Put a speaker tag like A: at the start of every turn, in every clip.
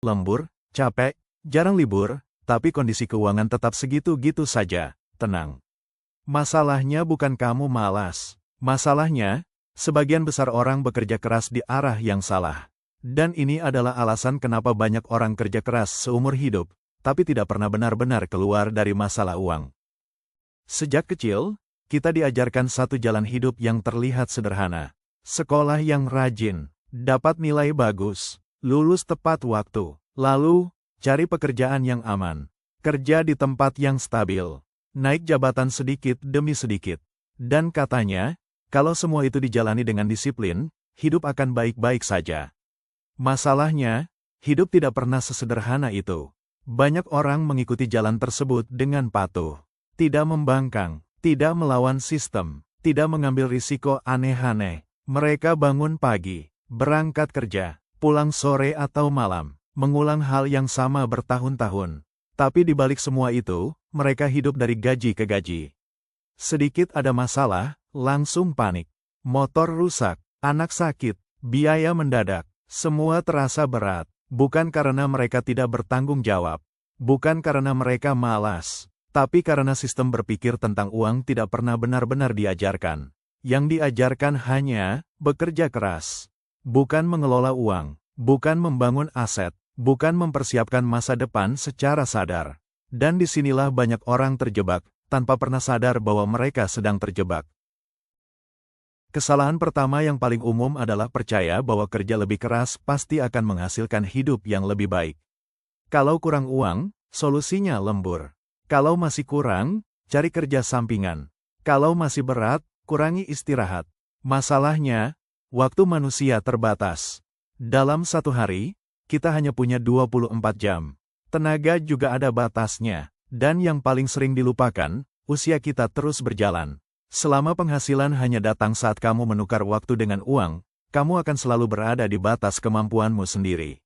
A: lembur, capek, jarang libur, tapi kondisi keuangan tetap segitu-gitu saja. Tenang. Masalahnya bukan kamu malas. Masalahnya, sebagian besar orang bekerja keras di arah yang salah. Dan ini adalah alasan kenapa banyak orang kerja keras seumur hidup, tapi tidak pernah benar-benar keluar dari masalah uang. Sejak kecil, kita diajarkan satu jalan hidup yang terlihat sederhana. Sekolah yang rajin, dapat nilai bagus, lulus tepat waktu, lalu cari pekerjaan yang aman, kerja di tempat yang stabil, naik jabatan sedikit demi sedikit. Dan katanya, kalau semua itu dijalani dengan disiplin, hidup akan baik-baik saja. Masalahnya, hidup tidak pernah sesederhana itu. Banyak orang mengikuti jalan tersebut dengan patuh, tidak membangkang, tidak melawan sistem, tidak mengambil risiko aneh-aneh. Mereka bangun pagi, berangkat kerja, pulang sore atau malam, mengulang hal yang sama bertahun-tahun. Tapi di balik semua itu, mereka hidup dari gaji ke gaji. Sedikit ada masalah, langsung panik. Motor rusak, anak sakit, biaya mendadak, semua terasa berat. Bukan karena mereka tidak bertanggung jawab, bukan karena mereka malas, tapi karena sistem berpikir tentang uang tidak pernah benar-benar diajarkan. Yang diajarkan hanya bekerja keras, bukan mengelola uang, bukan membangun aset, bukan mempersiapkan masa depan secara sadar. Dan disinilah banyak orang terjebak, tanpa pernah sadar bahwa mereka sedang terjebak. Kesalahan pertama yang paling umum adalah percaya bahwa kerja lebih keras pasti akan menghasilkan hidup yang lebih baik. Kalau kurang uang, solusinya lembur. Kalau masih kurang, cari kerja sampingan. Kalau masih berat, kurangi istirahat. Masalahnya, waktu manusia terbatas. Dalam satu hari, kita hanya punya 24 jam. Tenaga juga ada batasnya. Dan yang paling sering dilupakan, usia kita terus berjalan. Selama penghasilan hanya datang saat kamu menukar waktu dengan uang, kamu akan selalu berada di batas kemampuanmu sendiri.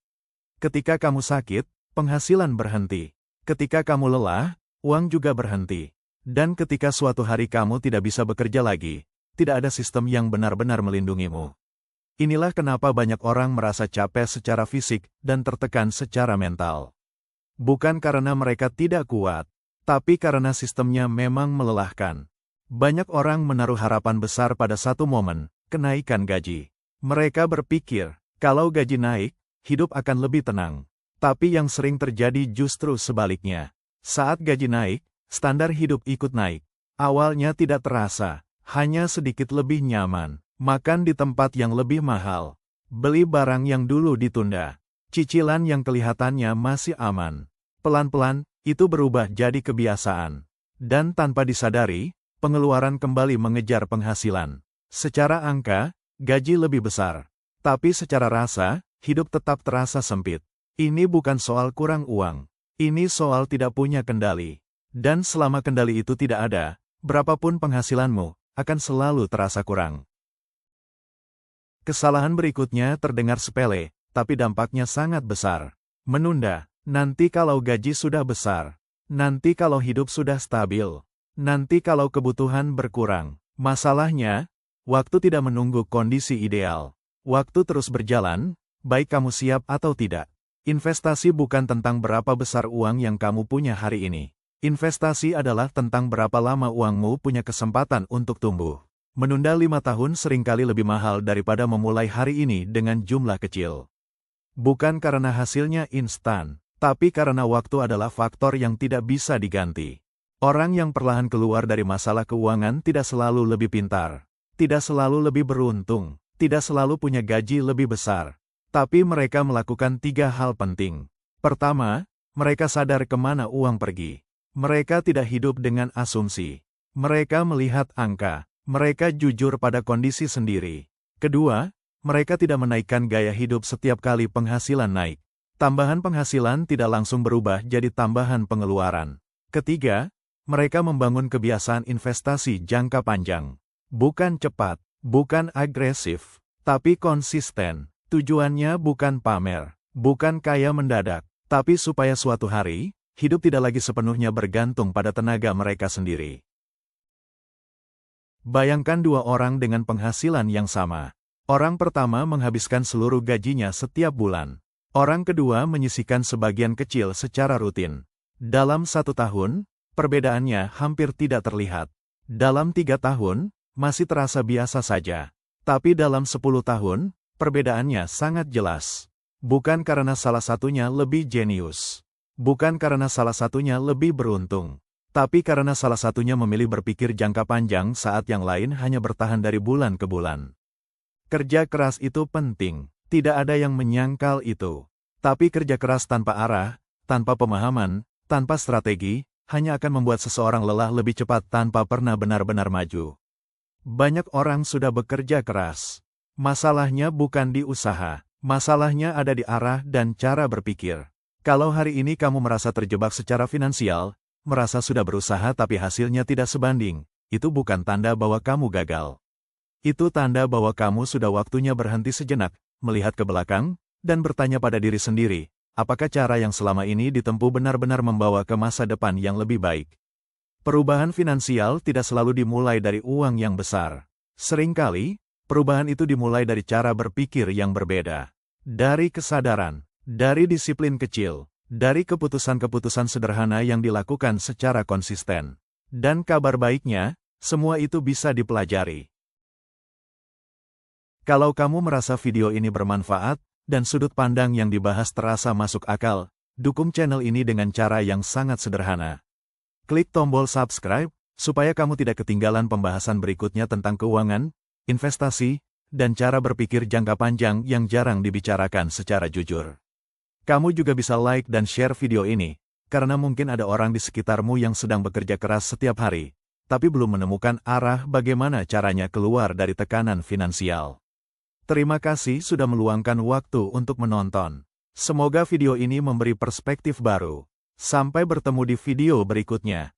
A: Ketika kamu sakit, penghasilan berhenti. Ketika kamu lelah, uang juga berhenti. Dan ketika suatu hari kamu tidak bisa bekerja lagi, tidak ada sistem yang benar-benar melindungimu. Inilah kenapa banyak orang merasa capek secara fisik dan tertekan secara mental. Bukan karena mereka tidak kuat, tapi karena sistemnya memang melelahkan. Banyak orang menaruh harapan besar pada satu momen, kenaikan gaji. Mereka berpikir, kalau gaji naik, hidup akan lebih tenang. Tapi yang sering terjadi justru sebaliknya. Saat gaji naik, standar hidup ikut naik. Awalnya tidak terasa, hanya sedikit lebih nyaman. Makan di tempat yang lebih mahal. Beli barang yang dulu ditunda. Cicilan yang kelihatannya masih aman. Pelan-pelan, itu berubah jadi kebiasaan. Dan tanpa disadari, pengeluaran kembali mengejar penghasilan. Secara angka, gaji lebih besar. Tapi secara rasa, hidup tetap terasa sempit. Ini bukan soal kurang uang. Ini soal tidak punya kendali. Dan selama kendali itu tidak ada, berapapun penghasilanmu, akan selalu terasa kurang. Kesalahan berikutnya terdengar sepele, tapi dampaknya sangat besar. Menunda, nanti kalau gaji sudah besar. Nanti kalau hidup sudah stabil. Nanti kalau kebutuhan berkurang. Masalahnya, waktu tidak menunggu kondisi ideal. Waktu terus berjalan, baik kamu siap atau tidak. Investasi bukan tentang berapa besar uang yang kamu punya hari ini. Investasi adalah tentang berapa lama uangmu punya kesempatan untuk tumbuh. Menunda 5 tahun seringkali lebih mahal daripada memulai hari ini dengan jumlah kecil. Bukan karena hasilnya instan, tapi karena waktu adalah faktor yang tidak bisa diganti. Orang yang perlahan keluar dari masalah keuangan tidak selalu lebih pintar, tidak selalu lebih beruntung, tidak selalu punya gaji lebih besar. Tapi mereka melakukan 3 hal penting. Pertama, mereka sadar kemana uang pergi. Mereka tidak hidup dengan asumsi. Mereka melihat angka. Mereka jujur pada kondisi sendiri. Kedua, mereka tidak menaikkan gaya hidup setiap kali penghasilan naik. Tambahan penghasilan tidak langsung berubah jadi tambahan pengeluaran. Ketiga, mereka membangun kebiasaan investasi jangka panjang. Bukan cepat, bukan agresif, tapi konsisten. Tujuannya bukan pamer, bukan kaya mendadak, tapi supaya suatu hari, hidup tidak lagi sepenuhnya bergantung pada tenaga mereka sendiri. Bayangkan 2 orang dengan penghasilan yang sama. Orang pertama menghabiskan seluruh gajinya setiap bulan. Orang kedua menyisihkan sebagian kecil secara rutin. Dalam 1 tahun, perbedaannya hampir tidak terlihat. Dalam 3 tahun, masih terasa biasa saja. Tapi dalam 10 tahun, perbedaannya sangat jelas. Bukan karena salah satunya lebih jenius. Bukan karena salah satunya lebih beruntung. Tapi karena salah satunya memilih berpikir jangka panjang saat yang lain hanya bertahan dari bulan ke bulan. Kerja keras itu penting. Tidak ada yang menyangkal itu. Tapi kerja keras tanpa arah, tanpa pemahaman, tanpa strategi, hanya akan membuat seseorang lelah lebih cepat tanpa pernah benar-benar maju. Banyak orang sudah bekerja keras. Masalahnya bukan di usaha. Masalahnya ada di arah dan cara berpikir. Kalau hari ini kamu merasa terjebak secara finansial, merasa sudah berusaha tapi hasilnya tidak sebanding, itu bukan tanda bahwa kamu gagal. Itu tanda bahwa kamu sudah waktunya berhenti sejenak, melihat ke belakang, dan bertanya pada diri sendiri, apakah cara yang selama ini ditempuh benar-benar membawa ke masa depan yang lebih baik? Perubahan finansial tidak selalu dimulai dari uang yang besar. Seringkali, perubahan itu dimulai dari cara berpikir yang berbeda. Dari kesadaran, dari disiplin kecil, dari keputusan-keputusan sederhana yang dilakukan secara konsisten. Dan kabar baiknya, semua itu bisa dipelajari. Kalau kamu merasa video ini bermanfaat, dan sudut pandang yang dibahas terasa masuk akal, dukung channel ini dengan cara yang sangat sederhana. Klik tombol subscribe, supaya kamu tidak ketinggalan pembahasan berikutnya tentang keuangan, investasi, dan cara berpikir jangka panjang yang jarang dibicarakan secara jujur. Kamu juga bisa like dan share video ini, karena mungkin ada orang di sekitarmu yang sedang bekerja keras setiap hari, tapi belum menemukan arah bagaimana caranya keluar dari tekanan finansial. Terima kasih sudah meluangkan waktu untuk menonton. Semoga video ini memberi perspektif baru. Sampai bertemu di video berikutnya.